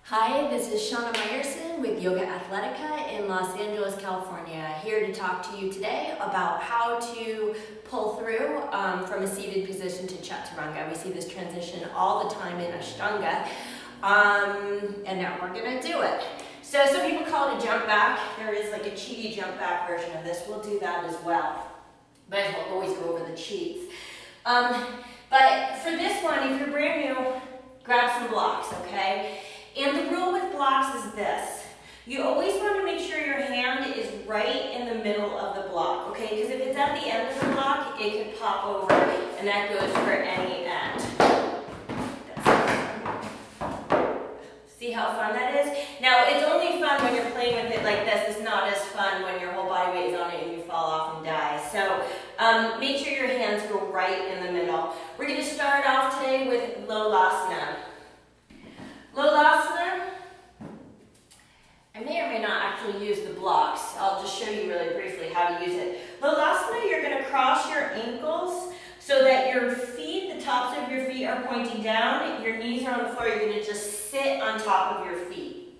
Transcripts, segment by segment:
Hi, this is Shana Meyerson with YOGAthletica in Los Angeles, California. Here to talk to you today about how to pull through from a seated position to Chaturanga. We see this transition all the time in Ashtanga, and now we're going to do it. So some people call it a jump back. There is like a cheaty jump back version of this. We'll do that as well, but we'll always go over the cheats. But for this one, if you're brand new, grab some blocks, okay? And the rule with blocks is this. You always want to make sure your hand is right in the middle of the block, okay? Because if it's at the end of the block, it could pop over, and that goes for any end. See how fun that is? Now, it's only fun when you're playing with it like this. It's not as fun when your whole body weight is on it and you fall off and die. So make sure your hands go right in the middle. We're going to start off today with Lolasana. Lolasana, I may or may not actually use the blocks. I'll just show you really briefly how to use it. Lolasana, you're going to cross your ankles so that your feet, the tops of your feet are pointing down. Your knees are on the floor. You're going to just sit on top of your feet.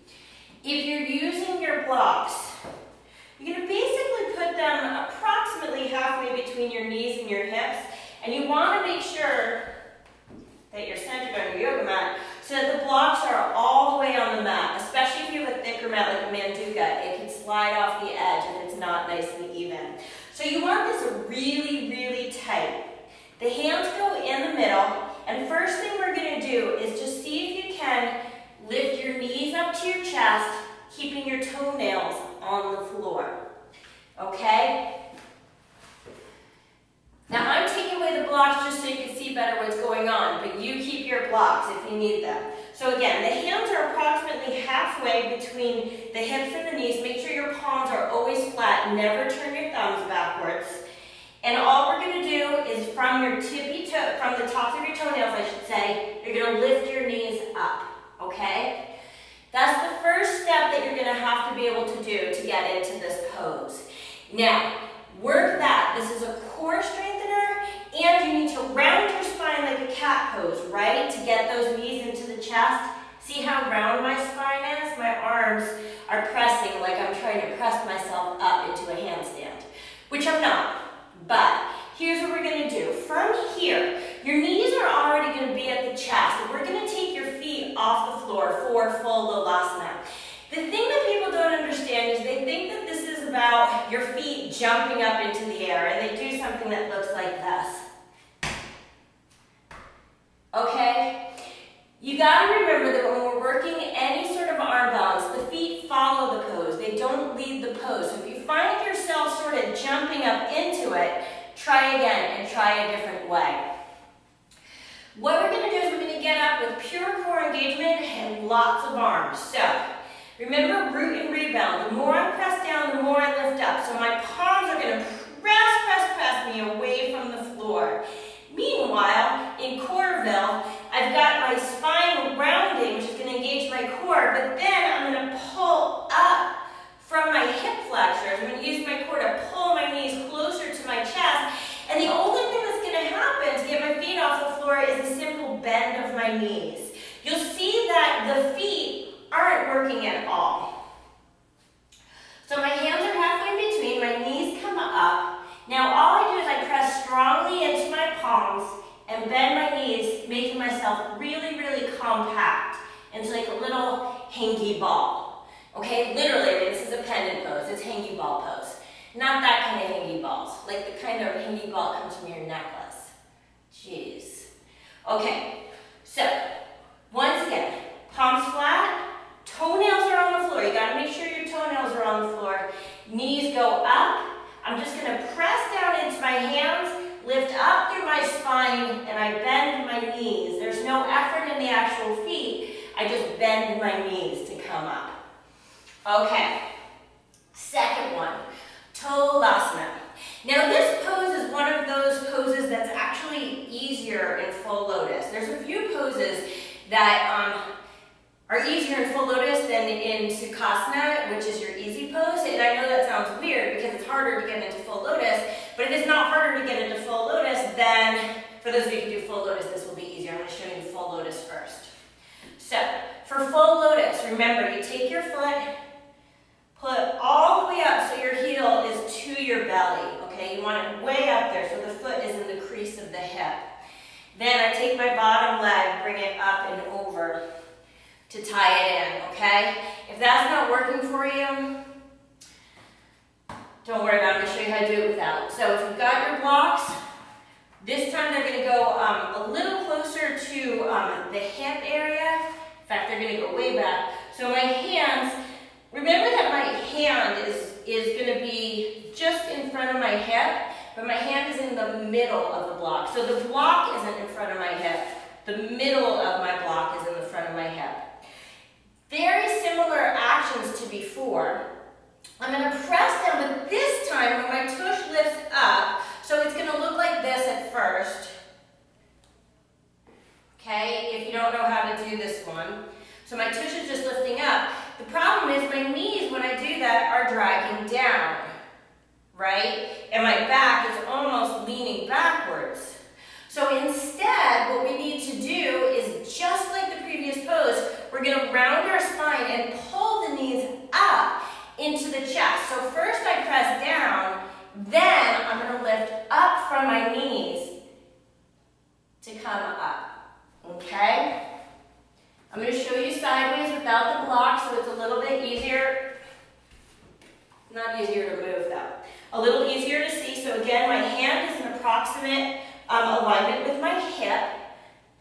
If you're using your blocks, you're going to basically put them approximately halfway between your knees and your hips. And you want to make sure that you're centered on your yoga mat so that the blocks are all the way on the mat, especially if you have a thicker mat like a manduka. It can slide off the edge if it's not nice and even. So you want this really, really tight. The hands go in the middle, and first thing we're going to do is just see if you can lift your knees up to your chest, keeping your toenails on the floor. Okay? Now I'm taking away the blocks just so you can see better what's going on, but you keep your blocks if you need them. So again, the hands are approximately halfway between the hips and the knees. Make sure your palms are always flat. Never turn your thumbs backwards. And all we're going to do is from your tippy toe, from the tops of your toenails, I should say, you're going to lift your knees up, okay? That's the first step that you're going to have to be able to do to get into this pose. Now, work that. This is a core strengthener, and you need to round your spine like a cat pose, right? To get those knees into the chest. See how round my spine is? My arms are pressing like I'm trying to press myself up into a handstand, which I'm not. But here's what we're going to do. From here, your knees are already going to be at the chest, and we're going to take your feet off the floor for full Lolasana. The thing that people don't understand is they think that this is about your feet jumping up into the air, and they do something that looks like this. Okay? You got to remember that when we're working any sort of arm balance, the feet follow the pose. They don't lead the pose. So if you find yourself sort of jumping up into it, try again and try a different way. What we're going to do is we're going to get up with pure core engagement and lots of arms. So remember, root and rebound. The more I press down, the more I lift up. So my palms are going to press me away from the floor. Meanwhile, in Coreville, I've got my spine rounding, which is going to engage my core, but then I'm going to pull up from my hip flexors. I'm going to use my core to pull my knees closer to my chest, and the only thing that's going to happen to get my feet off the floor is a simple bend of my knees. You'll see that the feet aren't working at all. So my hands are halfway between, my knees come up. Now all I do is I press strongly into my palms and bend my knees, making myself really, really compact into like a little hangy ball. Okay, literally, I mean, this is a pendant pose, it's hangy ball pose. Not that kind of hangy balls, like the kind of hangy ball that comes from your necklace. Jeez. Okay, so once again, palms flat, toenails are on the floor. You gotta make sure your toenails are on the floor. Knees go up. I'm just gonna press down into my hands, lift up through my spine, and I bend my knees. There's no effort in the actual feet. I just bend my knees to come up. Okay, second one, Tolasana. Now this pose is one of those poses that's actually easier in full lotus. There's a few poses that are easier in full lotus than in Sukhasana, which is your easy pose. And I know that sounds weird because it's harder to get into full lotus, but if it's not harder to get into full lotus, then for those of you who can do full lotus, this will be easier. I'm going to show you full lotus first. So for full lotus, remember, you take your foot, pull it all the way up so your heel is to your belly, okay? You want it way up there so the foot is in the crease of the hip. Then I take my bottom leg, bring it up and over to tie it in, okay? If that's not working for you, don't worry about it. I'm going to show you how to do it without. So if you've got your blocks, this time they're going to go a little closer to the hip area. In fact, they're going to go way back. So my hands, remember that my hand is going to be just in front of my hip, but my hand is in the middle of the block. So the block isn't in front of my hip. The middle of my block is in the front of my hip. Very similar actions to before. I'm going to press down, but this time when my tush lifts up, so it's going to look like this at first. Okay, if you don't know how to do this one. So my tush is just lifting up. The problem is my knees, when I do that, are dragging down, right? And my back is almost leaning backwards. So instead, what we need to do is just like the previous pose, we're going to round our spine and pull the knees up into the chest. So first I press down, then I'm going to lift up from my knees to come up, okay? I'm going to show you sideways without the block so it's a little bit easier. Not easier to move though. A little easier to see. So again, my hand is in approximate alignment with my hip.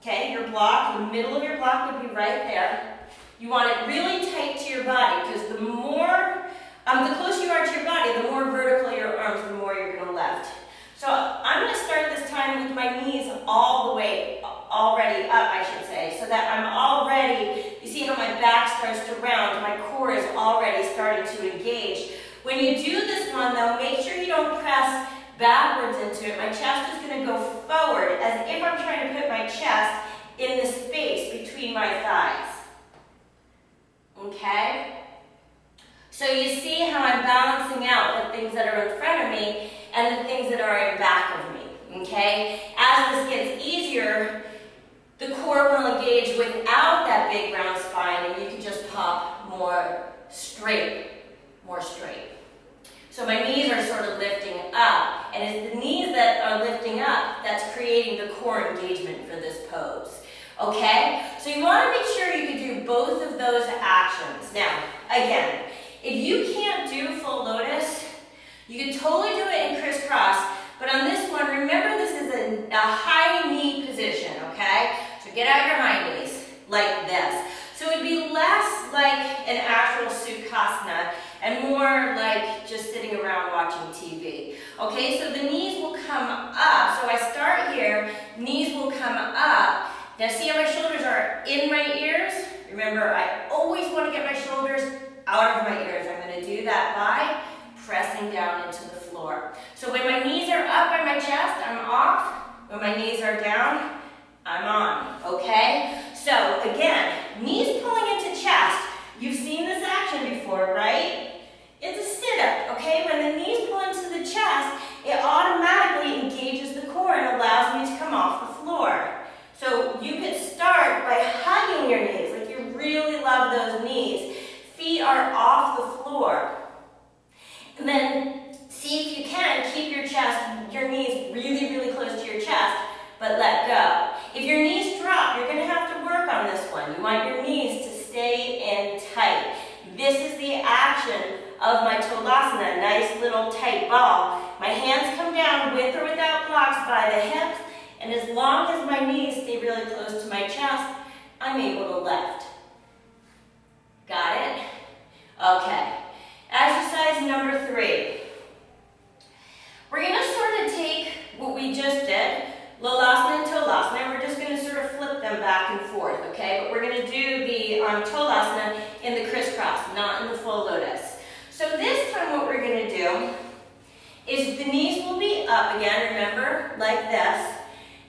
Okay, your block, the middle of your block would be right there. You want it really tight to your body because the more, the closer you are to your body, the more vertical your arms, the more you're going to lift. So I'm going to start this time with my knees all the way, already up, I should say, so that I'm already, you see how my back starts to round, my core is already starting to engage. When you do this one though, make sure you don't press backwards into it. My chest is going to go forward as if I'm trying to put my chest in the space between my thighs. Okay? So you see how I'm balancing out the things that are in front of me and the things that are in back of me. Okay? As this gets easier, the core will engage without that big round spine and you can just pop more straight. More straight. So my knees are sort of lifting up, and it's the knees that are lifting up that's creating the core engagement for this pose. Okay? So you want to make sure you can do both of those actions. Now, again, if you can't do full lotus, you can totally do it in crisscross, but on this one, remember this is a high knee position, okay? So get out your hind knees, like this. So it would be less like an actual Sukhasana and more like just sitting around watching TV. Okay, so the knees will come up. So I start here, knees will come up. Now see how my shoulders are in my ears? Remember, I always want to get my shoulders out of my ears. I'm going to do that by pressing down into the floor. So when my knees are up by my chest, I'm off. When my knees are down, I'm on, okay? So again, knees pulling into chest. You've seen this action before, right? It's a sit-up, okay? When the knees pull into the chest, it automatically engages the core and allows me to come off the floor. So you could start by hugging your knees, like you really love those knees. Feet are off the floor. And then see if you can keep your chest, your knees really, really close to your chest, but let go. If your knees drop, you're going to have to work on this one. You want your knees to stay in tight. This is the action of my Tolasana, nice little tight ball. My hands come down with or without blocks by the hips, and as long as my knees stay really close to my chest, I'm able to lift. Got it? Okay. Exercise number 3. We're going to sort of take what we just did, Lolasana and Tolasana, and we're just going to sort of flip them back and forth, okay? But we're going to do the Tolasana in the crisscross, not in the full lotus. So this time what we're going to do is the knees will be up again, remember, like this.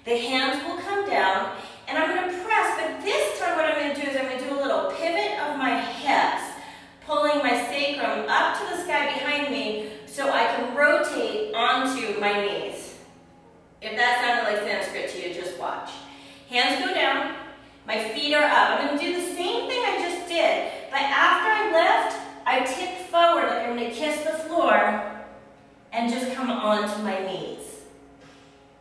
The hands will come down, and I'm going to press, but this time what I'm going to do is I'm going to do a little pivot of my hips, pulling my sacrum up to the sky behind me so I can rotate onto my knees. If that sounded like Sanskrit to you, just watch. Hands go down, my feet are up. I'm going to do the same thing I just did, But after I lift, I tip forward like I'm going to kiss the floor and just come onto my knees.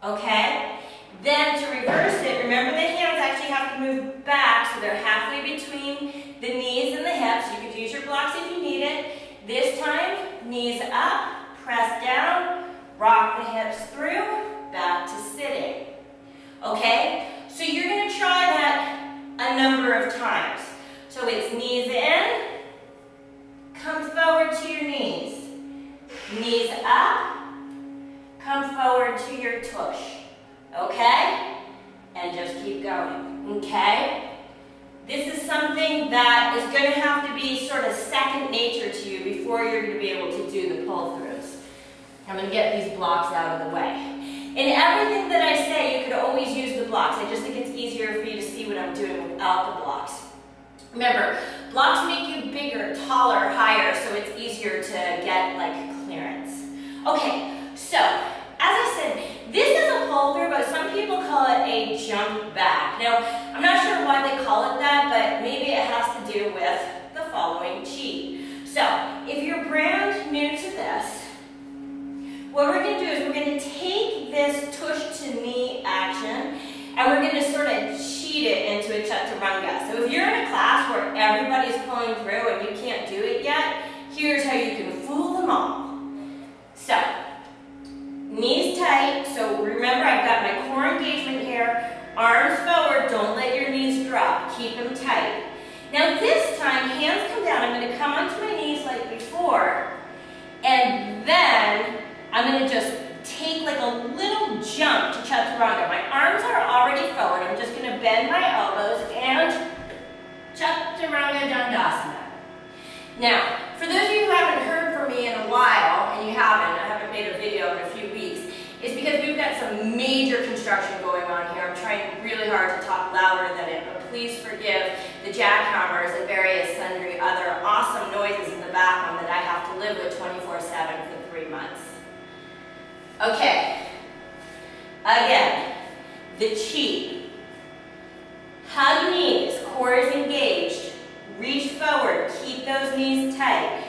Okay? Then to reverse it, remember the hands actually have to move back so they're halfway between the knees and the hips. You could use your blocks if you need it. This time, knees up, press down, rock the hips through, back to sitting. Okay? So you're going to try that a number of times. So it's knees in, come forward to your knees. Knees up, come forward to your tush. Okay? And just keep going. Okay? This is something that is going to have to be sort of second nature to you before you're going to be able to do the pull-throughs. I'm going to get these blocks out of the way. In everything that I say, you could always use the blocks. I just think it's easier for you to see what I'm doing without the blocks. Remember, blocks make you bigger, taller, higher, so it's easier to get like clearance. Okay, so as I said, this is a pull-through, but some people call it a jump back. Now, I'm not sure why they call it that, but maybe it has to do with the following cheat. So, if you're brand new to this, what we're going to do is we're going to take this tush to knee action and we're going to sort of cheat it into a chaturanga. So if you're in a class where everybody's pulling through and you can't do it yet, here's how you can fool them all. So, knees tight. So remember, I've got my core engagement here. Arms forward. Don't let your knees drop. Keep them tight. Now this time, hands come down. I'm going to come onto my knees like before. And then I'm going to just take like a little jump to chaturanga. My arms are already forward. I'm just going to bend my elbows and Chaturanga Dandasana. Now, for those of you who haven't heard from me in a while, and you haven't, I haven't made a video in a few weeks, it's because we've got some major construction going on here. I'm trying really hard to talk louder than it, but please forgive the jackhammers and various sundry other awesome noises in the background that I have to live with 24/7 for 3 months. Okay, again, the cheat. Hug knees, core is engaged. Reach forward, keep those knees tight.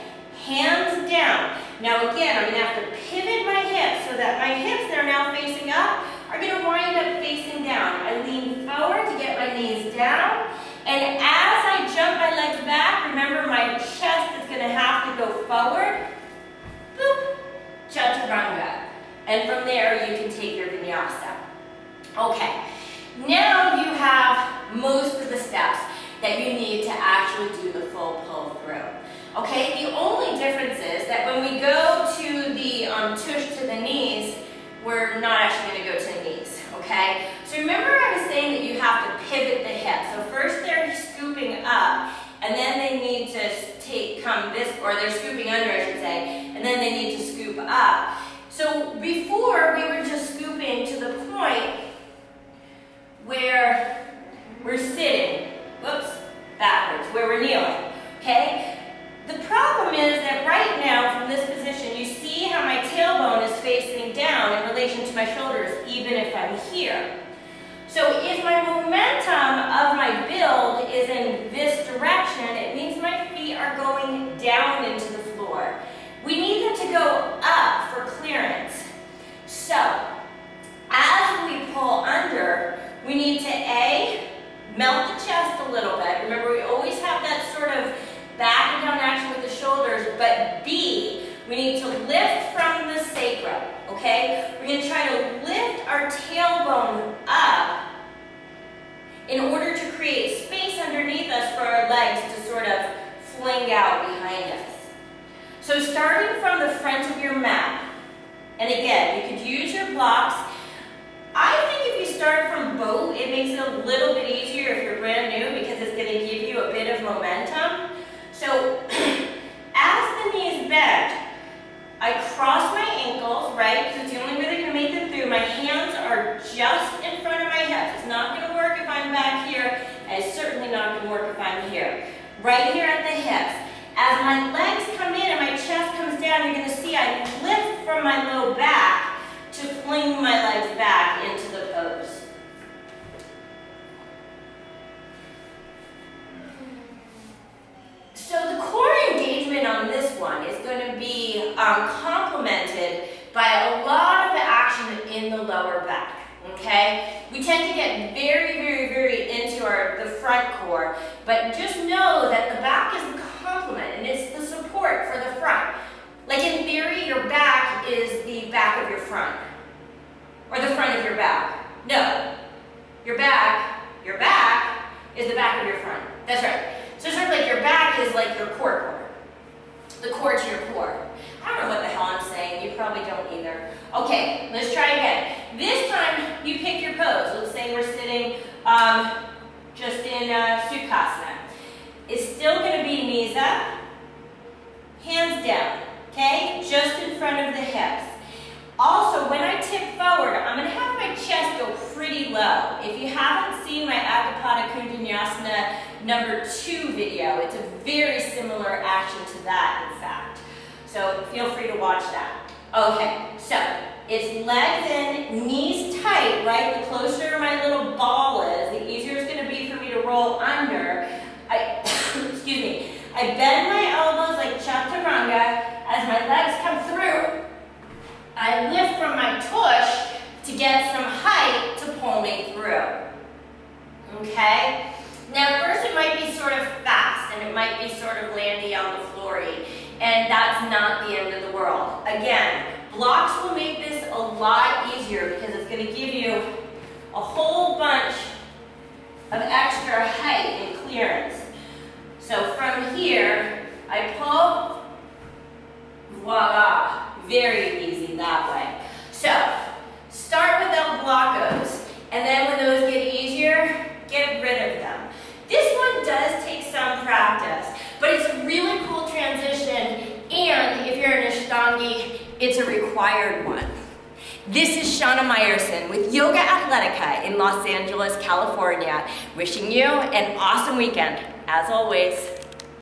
Hands down. Now again, I'm going to have to pivot my hips so that my hips that are now facing up are going to wind up facing down. I lean forward to get my knees down. And as I jump my legs back, remember my chest is going to have to go forward. Boop, chaturanga. And from there, you can take your vinyasa. Okay, now you have most of the steps that you need to actually do the full pull through. Okay, the only difference is that when we go to the tush to the knees, we're not actually going to go to the knees. Okay, so remember I was saying that you have to pivot the hips. So first they're scooping up, and then they need to they're scooping under, I should say, and then they need to scoop up. So before, we were just scooping to the point where we're sitting, whoops, backwards, where we're kneeling, okay? The problem is that right now, from this position, you see how my tailbone is facing down in relation to my shoulders, even if I'm here. So if my momentum of my build is in this direction, it means my feet are going down into the floor. We need them to go up for clearance. So, as we pull under, we need to A, melt the chest a little bit. Remember, we always have that sort of back and down action with the shoulders, but B, we need to lift from the sacrum, okay? We're going to try to lift our tailbone up in order to create space underneath us for our legs to sort of fling out behind us. So starting from the front of your mat, and again, you could use your blocks. I think if you start from boat, it makes it a little bit easier if you're brand new because it's going to give you a bit of momentum. So as the knees bend, I cross my ankles, right, because it's the only way they're going to make it through. My hands are just in front of my hips. It's not going to work if I'm back here, and it's certainly not going to work if I'm here. Right here at the hips. As my legs come in and my chest comes down, you're going to see I lift from my low back to fling my legs back into the pose. complemented by a lot of action in the lower back. Okay? We tend to get very, very, very into the front core, but just know that the back is the complement and it's the support for the front. Like in theory, your back is the back of your front, or the front of your back. No, your back is the back of your front. That's right. So sort of like your back is like your core, the core to your core. I don't know what the hell I'm saying. You probably don't either. Okay, let's try again. This time, you pick your pose. Let's say we're sitting just in Sukhasana. It's still going to be knees up, hands down, okay? Just in front of the hips. Also, when I tip forward, I'm going to have my chest go pretty low. If you haven't seen my Akapada Kundanyasana #2 video, it's a very similar action to that, in fact. So feel free to watch that. Okay, so it's legs in, knees tight, right? The closer my little ball is, the easier it's going to be for me to roll under. Excuse me. I bend my elbows like Chaturanga as my legs come through. I lift from my tush to get some height to pull me through. Okay? Now first it might be sort of fast and it might be sort of landy on the floory, and that's not the end of the world. Again, blocks will make this a lot easier because it's going to give you a whole bunch of extra height and clearance. So from here, I pull, voila. Very easy that way. So, start with El Blocos, and then when those get easier, get rid of them. This one does take some practice, but it's a really cool transition, and if you're an Ashtangi, it's a required one. This is Shana Meyerson with YOGAthletica in Los Angeles, California, wishing you an awesome weekend, as always.